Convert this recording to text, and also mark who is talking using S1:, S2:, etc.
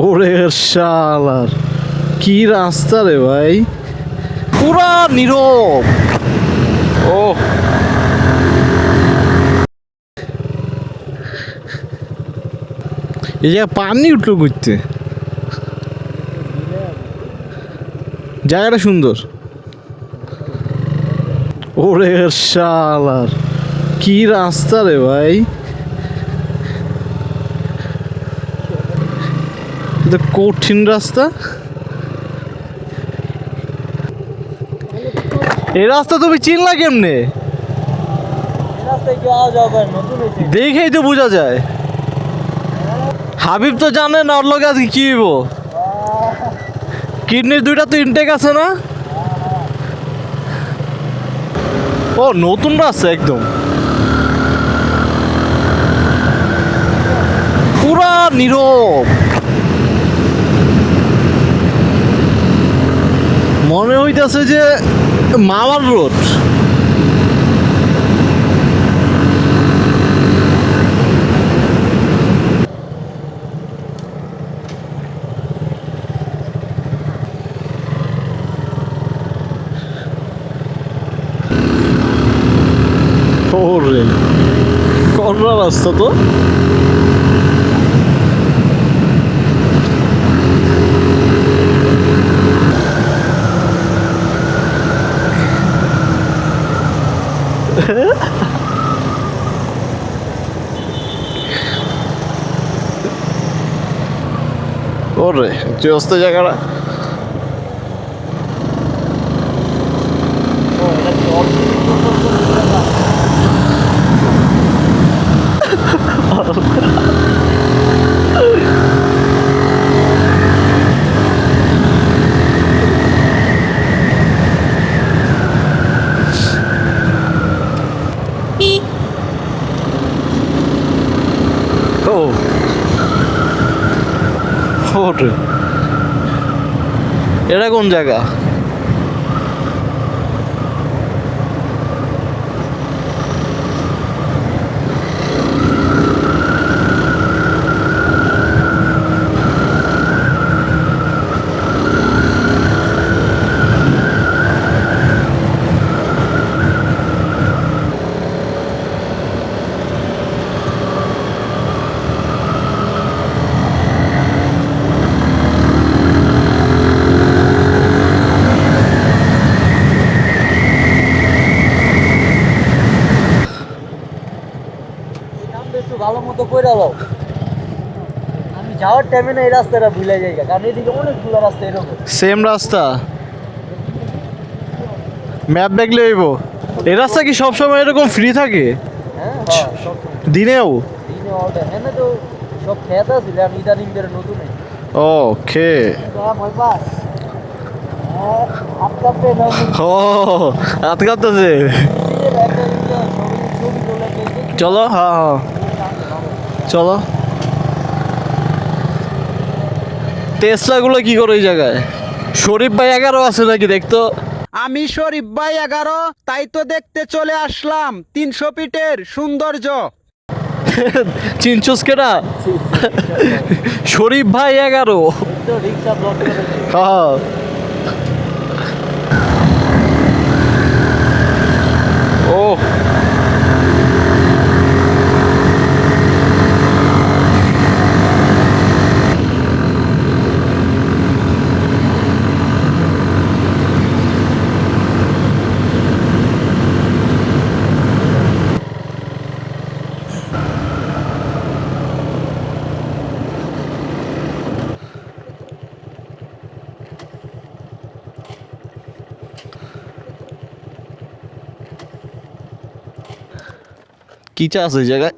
S1: ওরে শালার কি রাস্তা রে ভাই, পুরা নীরব। ও এই জায়গায় পানি উঠলো ঘুরতে, জায়গাটা সুন্দর। ওরে শালার কি রাস্তা রে ভাই, এটা কঠিন রাস্তা। এই রাস্তা তুমি চিনলা কেমনে? দেখেই তো বোঝা যায়। হাবিব তো জানে না ওর লগে আজকে কি হইব। কিডনির দুইটা তো ইনটেক আছে না? ও নতুন রাস্তা একদম, পুরা নীরব। মনে হইতেছে যে মাওয়ার রোড। ওরে কররা রাস্তা তো। ওরে যে অস্ত জায়গাটা। ও ওরে এটা কোন জায়গা?
S2: ভালো মতো কইরা লও, আমি যাওয়ার টাইমে না এই রাস্তাটা ভুলে যাই, কারণ এদিকে অনেকগুলো রাস্তা এরকম
S1: সেম রাস্তা, ম্যাপ দেখলে হইব। এই রাস্তা কি সবসময় এরকম ফ্রি থাকে?
S2: হ্যাঁ
S1: দিনেও?
S2: দিনে অর্ডার হ্যাঁ না, তো সব খেত আছে আর ইদানিং ধরে নতুন
S1: ওকে। ও হাত কাঁপতেছে। চলো, হ্যাঁ হ্যাঁ চলো। টেসলাগুলো কি করে এই জায়গায়? শরীফ ভাই 11 আছে নাকি দেখতো?
S3: আমি শরীফ ভাই 11, তাই তো দেখতে চলে আসলাম 300 ফিটের সৌন্দর্য।
S1: চিনছুস কেনা? শরীফ ভাই 11।
S2: রিক্সা ব্লক করে
S1: হ্যাঁ ও কি চা আছে এই জায়গায়?